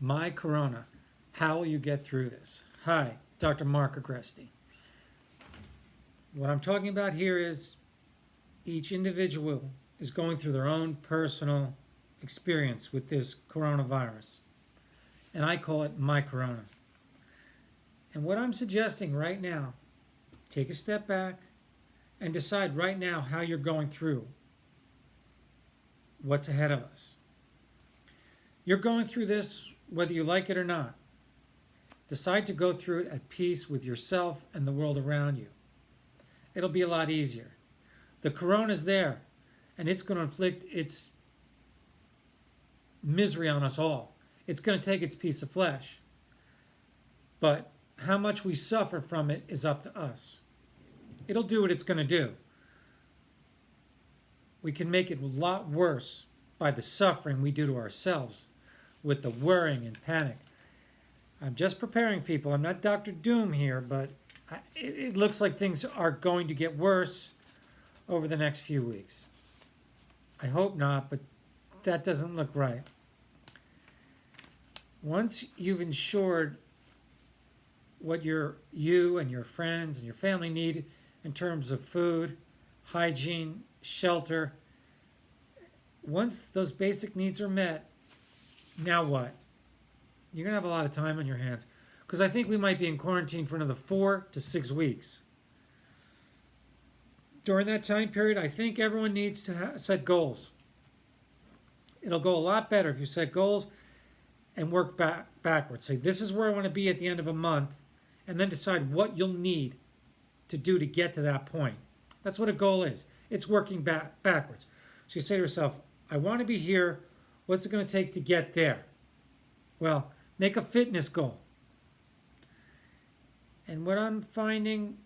My Corona. How will you get through this? Hi, Dr. Mark Agresti. What I'm talking about here is each individual is going through their own personal experience with this coronavirus. And I call it my Corona. And what I'm suggesting right now, take a step back and decide right now how you're going through what's ahead of us. You're going through this whether you like it or not. Decide to go through it at peace with yourself and the world around you. It'll be a lot easier. The corona's there, and it's going to inflict its misery on us all. It's going to take its piece of flesh. But how much we suffer from it is up to us. It'll do what it's going to do. We can make it a lot worse by the suffering we do to ourselves with the worrying and panic. I'm just preparing people. I'm not Dr. Doom here, but it looks like things are going to get worse over the next few weeks. I hope not, but that doesn't look right. Once you've ensured what you and your friends and your family need in terms of food, hygiene, shelter, once those basic needs are met, now what? You're going to have a lot of time on your hands, because I think we might be in quarantine for another 4 to 6 weeks. During that time period, I think everyone needs to set goals. It'll go a lot better if you set goals and work backwards. Say, this is where I want to be at the end of a month, and then decide what you'll need to do to get to that point. That's what a goal is. It's working backwards. So you say to yourself, I want to be here. What's it going to take to get there? Well, make a fitness goal. And what I'm finding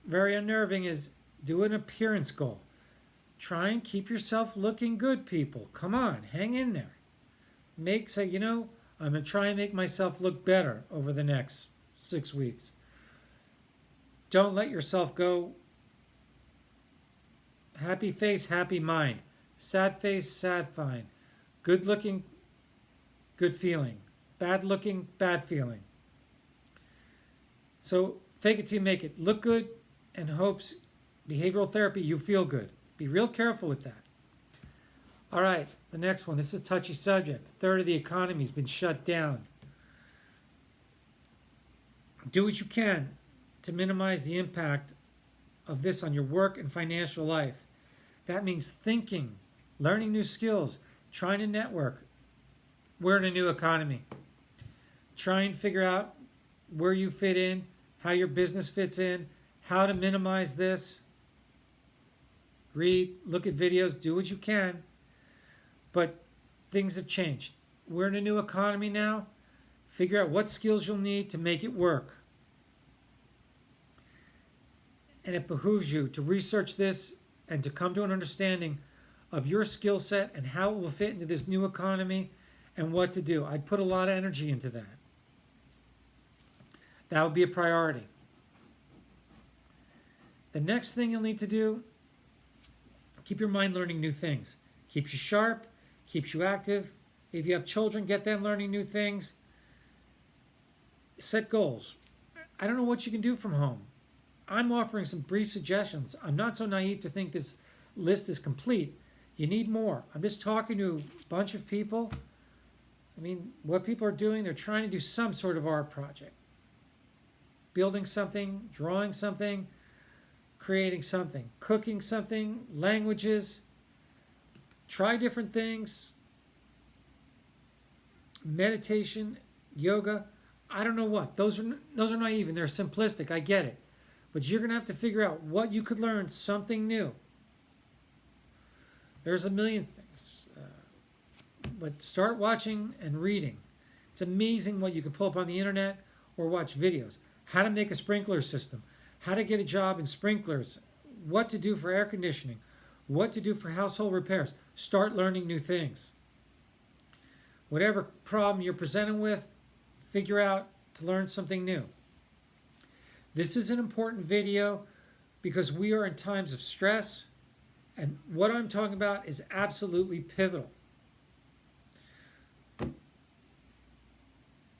very unnerving is do an appearance goal. Try and keep yourself looking good, people. Come on, hang in there. Say, I'm going to try and make myself look better over the next 6 weeks. Don't let yourself go happy face, happy mind. Sad face, sad mind. Good looking, good feeling. Bad looking, bad feeling. So fake it till you make it. Look good and hopes behavioral therapy, you feel good. Be real careful with that. All right, the next one. This is a touchy subject. A third of the economy has been shut down. Do what you can to minimize the impact of this on your work and financial life. That means thinking, learning new skills, trying to network. We're in a new economy. Try and figure out where you fit in, how your business fits in, how to minimize this. Read, look at videos, do what you can. But things have changed. We're in a new economy now. Figure out what skills you'll need to make it work. And it behooves you to research this and to come to an understanding of your skill set and how it will fit into this new economy and what to do. I'd put a lot of energy into that. That would be a priority. The next thing you'll need to do, keep your mind learning new things. Keeps you sharp, keeps you active. If you have children, get them learning new things. Set goals. I don't know what you can do from home. I'm offering some brief suggestions. I'm not so naive to think this list is complete. You need more. I'm just talking to a bunch of people. What people are doing, they're trying to do some sort of art project. Building something, drawing something, creating something, cooking something, languages. Try different things. Meditation, yoga, I don't know what. Those are naive and they're simplistic. I get it. But you're going to have to figure out what you could learn, something new. There's a million things. But start watching and reading. It's amazing what you can pull up on the internet or watch videos. How to make a sprinkler system. How to get a job in sprinklers. What to do for air conditioning. What to do for household repairs. Start learning new things. Whatever problem you're presented with, figure out to learn something new. This is an important video because we are in times of stress, and what I'm talking about is absolutely pivotal.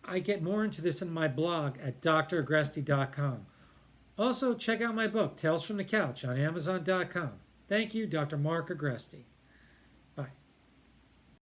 I get more into this in my blog at dragresti.com. Also, check out my book, Tales from the Couch, on Amazon.com. Thank you, Dr. Mark Agresti.